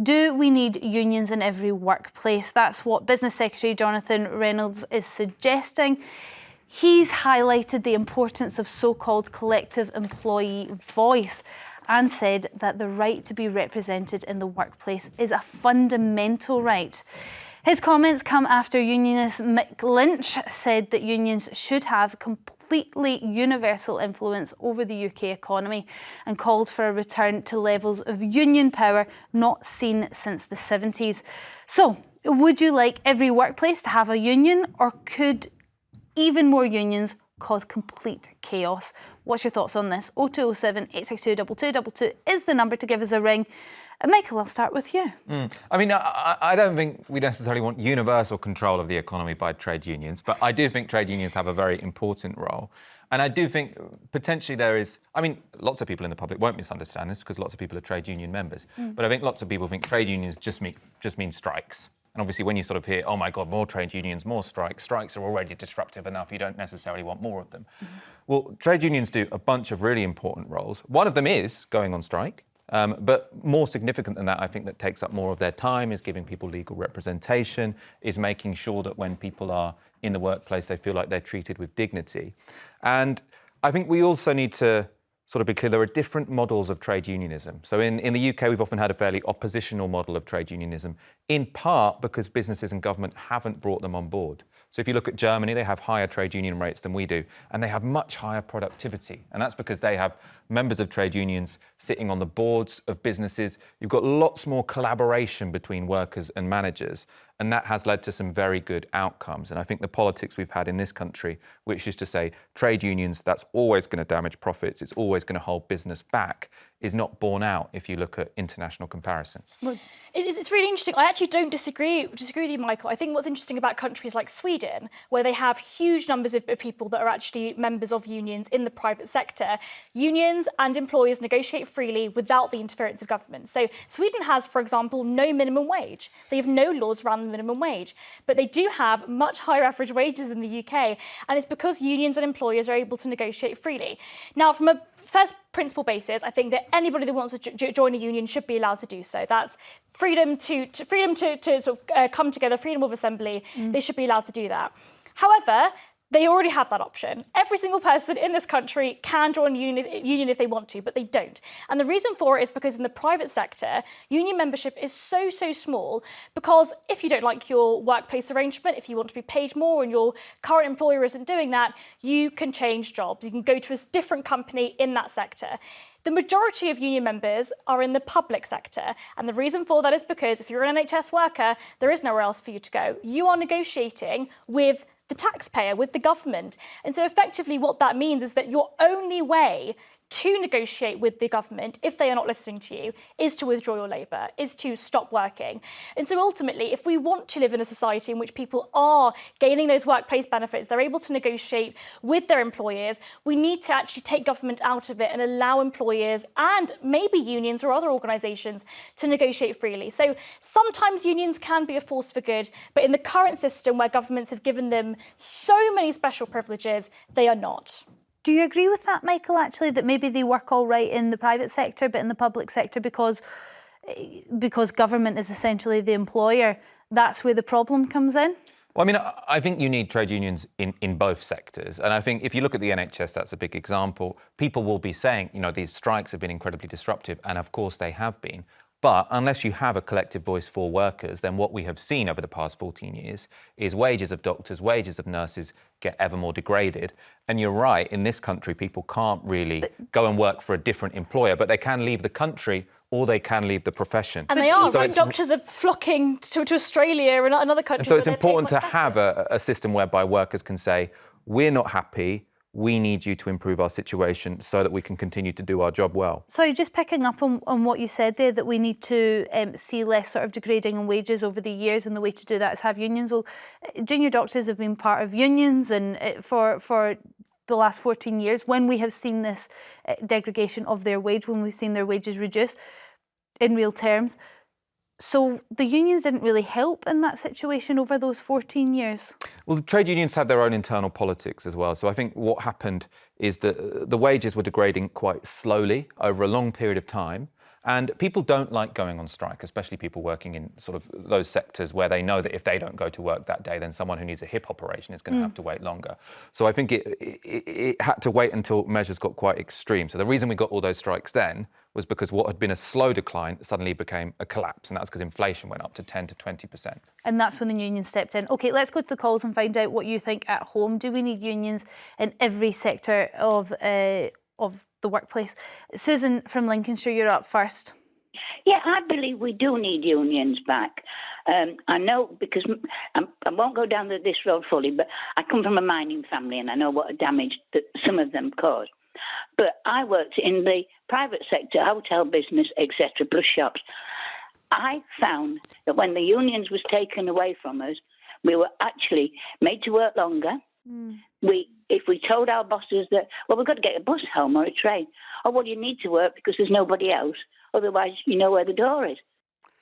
Do we need unions in every workplace? That's what Business Secretary Jonathan Reynolds is suggesting. He's highlighted the importance of so-called collective employee voice and said that the right to be represented in the workplace is a fundamental right. His comments come after unionist Mick Lynch said that unions should have completely universal influence over the UK economy and called for a return to levels of union power not seen since the 70s. So, would you like every workplace to have a union, or could even more unions cause complete chaos? What's your thoughts on this? 0207 862 2222 is the number to give us a ring. Michael, I'll start with you. I mean, I don't think we necessarily want universal control of the economy by trade unions, but I do think trade unions have a very important role. And I do think potentially there is, I mean, lots of people in the public won't misunderstand this because lots of people are trade union members, but I think lots of people think trade unions just mean strikes. And obviously when you sort of hear, oh my God, more trade unions, more strikes are already disruptive enough, you don't necessarily want more of them. Well, trade unions do a bunch of really important roles. One of them is going on strike. But more significant than that, I think that takes up more of their time, is giving people legal representation, is making sure that when people are in the workplace, they feel like they're treated with dignity. And I think we also need to sort of be clear, there are different models of trade unionism. So in the UK, we've often had a fairly oppositional model of trade unionism, in part because businesses and government haven't brought them on board. So if you look at Germany, they have higher trade union rates than we do, and they have much higher productivity. And that's because they have members of trade unions sitting on the boards of businesses. You've got lots more collaboration between workers and managers, and that has led to some very good outcomes. And I think the politics we've had in this country, which is to say trade unions, that's always going to damage profits, it's always going to hold business back, is not borne out if you look at international comparisons. Well, it's really interesting. I actually don't disagree with you, Michael. I think what's interesting about countries like Sweden, where they have huge numbers of people that are actually members of unions in the private sector, unions and employers negotiate freely without the interference of government. So Sweden has, for example, no minimum wage. They have no laws around the minimum wage, but they do have much higher average wages in the UK, and it's because unions and employers are able to negotiate freely. Now, from a first principle basis, I think that anybody that wants to join a union should be allowed to do so. That's freedom to sort of come together, freedom of assembly. They should be allowed to do that. However, they already have that option. Every single person in this country can join a union if they want to, but they don't. And the reason for it is because in the private sector, union membership is so small, because if you don't like your workplace arrangement, if you want to be paid more and your current employer isn't doing that, you can change jobs. You can go to a different company in that sector. The majority of union members are in the public sector. And the reason for that is because if you're an NHS worker, there is nowhere else for you to go. You are negotiating with the taxpayer, with the government. And so effectively what that means is that your only way to negotiate with the government, if they are not listening to you, is to withdraw your labour, is to stop working. And so ultimately, if we want to live in a society in which people are gaining those workplace benefits, they're able to negotiate with their employers, we need to actually take government out of it and allow employers and maybe unions or other organisations to negotiate freely. So sometimes unions can be a force for good, but in the current system where governments have given them so many special privileges, they are not. Do you agree with that, Michael, actually, that maybe they work all right in the private sector, but in the public sector, because government is essentially the employer, that's where the problem comes in? Well, I mean, I think you need trade unions in both sectors. And I think if you look at the NHS, that's a big example. People will be saying, you know, these strikes have been incredibly disruptive, and of course they have been. But unless you have a collective voice for workers, then what we have seen over the past 14 years is wages of doctors, wages of nurses get ever more degraded. And you're right, in this country, people can't really go and work for a different employer, but they can leave the country or they can leave the profession. And they are, so right? Doctors are flocking to Australia and other countries. And so it's important to have a system whereby workers can say, we're not happy, we need you to improve our situation so that we can continue to do our job well. Sorry, just picking up on what you said there, that we need to see less sort of degrading in wages over the years, and the way to do that is have unions. Well, junior doctors have been part of unions and for the last 14 years, when we have seen this degradation of their wage, when we've seen their wages reduce in real terms. So the unions didn't really help in that situation over those 14 years? Well, the trade unions have their own internal politics as well. So I think what happened is that the wages were degrading quite slowly over a long period of time. And people don't like going on strike, especially people working in sort of those sectors where they know that if they don't go to work that day, then someone who needs a hip operation is going to have to wait longer. So I think it had to wait until measures got quite extreme. So the reason we got all those strikes then was because what had been a slow decline suddenly became a collapse. And that's because inflation went up to 10 to 20%. And that's when the union stepped in. OK, let's go to the calls and find out what you think at home. Do we need unions in every sector of the workplace? Susan from Lincolnshire, you're up first. Yeah, I believe we do need unions back. I know, because I won't go down this road fully, but I come from a mining family and I know what a damage that some of them caused. But I worked in the private sector, hotel business, etc., plus shops. I found that when the unions was taken away from us, we were actually made to work longer. If we told our bosses that, well, we've got to get a bus home or a train, oh, well, you need to work because there's nobody else, otherwise you know where the door is.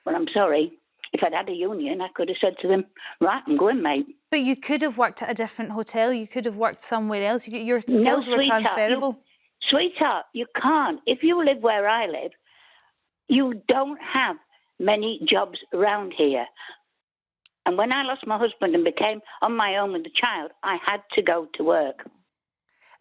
Well, I'm sorry. If I'd had a union, I could have said to them, right, I'm going, mate. But you could have worked at a different hotel. You could have worked somewhere else. Your skills were transferable. Sweetheart, you can't. If you live where I live, you don't have many jobs around here. And when I lost my husband and became on my own with the child, I had to go to work.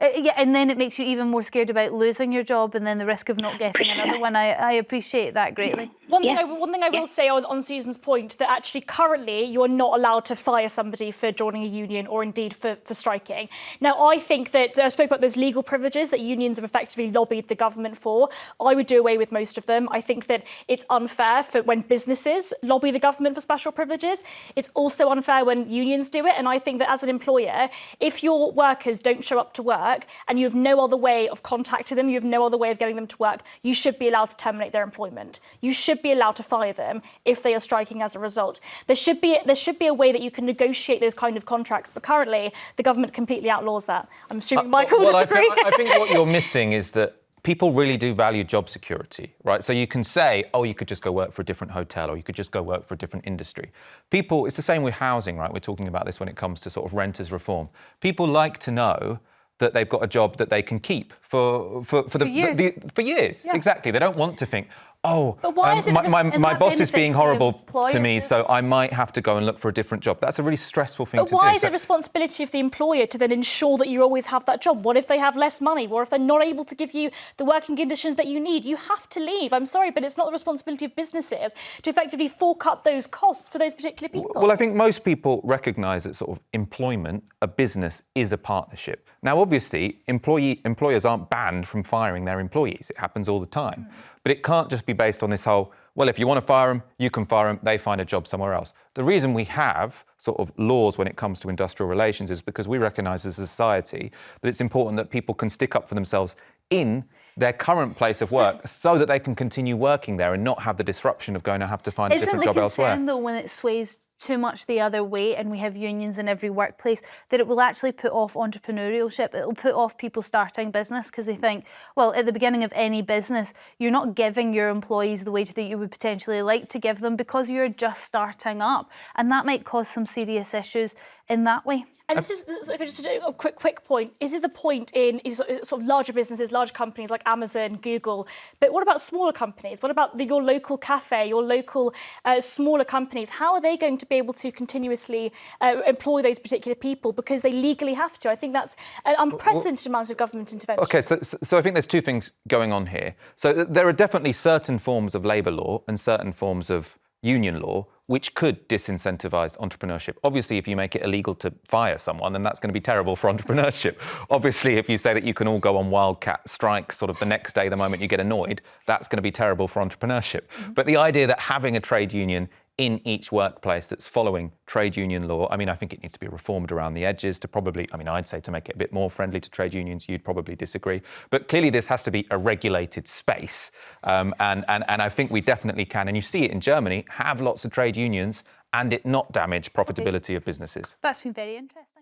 Yeah, and then it makes you even more scared about losing your job and then the risk of not getting another one. I appreciate that greatly. One thing I will say on Susan's point, that actually currently you are not allowed to fire somebody for joining a union or indeed for striking. Now, I think that I spoke about those legal privileges that unions have effectively lobbied the government for. I would do away with most of them. I think that it's unfair for when businesses lobby the government for special privileges. It's also unfair when unions do it. And I think that as an employer, if your workers don't show up to work, and you have no other way of contacting them, you have no other way of getting them to work, you should be allowed to terminate their employment. You should be allowed to fire them if they are striking as a result. There should be a way that you can negotiate those kind of contracts, but currently the government completely outlaws that. I'm assuming Michael will disagree. I think what you're missing is that people really do value job security, right? So you can say, oh, you could just go work for a different hotel or you could just go work for a different industry. People, it's the same with housing, right? We're talking about this when it comes to sort of renters reform. People like to know that they've got a job that they can keep for years. Yeah. Exactly. They don't want to think, oh, my boss is being horrible to me, so I might have to go and look for a different job. That's a really stressful thing to do. But why is it responsibility of the employer to then ensure that you always have that job? What if they have less money? What if they're not able to give you the working conditions that you need? You have to leave. I'm sorry, but it's not the responsibility of businesses to effectively fork up those costs for those particular people. Well, I think most people recognise that sort of employment, a business, is a partnership. Now, obviously, employers aren't banned from firing their employees. It happens all the time. But it can't just be based on this whole, well, if you want to fire them, you can fire them, they find a job somewhere else. The reason we have sort of laws when it comes to industrial relations is because we recognise as a society that it's important that people can stick up for themselves in their current place of work so that they can continue working there and not have the disruption of going to have to find a different job elsewhere. Isn't the concern, though, when it sways too much the other way and we have unions in every workplace, that it will actually put off entrepreneurship? It will put off people starting business because they think, well, at the beginning of any business, you're not giving your employees the wage that you would potentially like to give them because you're just starting up. And that might cause some serious issues in that way. And this is just a quick point. Is it the point in sort of larger businesses, large companies like Amazon, Google? But what about smaller companies? What about your local cafe, your local smaller companies? How are they going to be able to continuously employ those particular people because they legally have to? I think that's an unprecedented amount of government intervention. OK, so I think there's two things going on here. So there are definitely certain forms of labour law and certain forms of union law which could disincentivise entrepreneurship. Obviously, if you make it illegal to fire someone, then that's going to be terrible for entrepreneurship. Obviously, if you say that you can all go on wildcat strikes sort of the next day, the moment you get annoyed, that's going to be terrible for entrepreneurship. But the idea that having a trade union in each workplace that's following trade union law, I mean, I think it needs to be reformed around the edges to probably, I mean, I'd say to make it a bit more friendly to trade unions. You'd probably disagree. But clearly this has to be a regulated space. And I think we definitely can, and you see it in Germany, have lots of trade unions and it not damage profitability of businesses. That's been very interesting.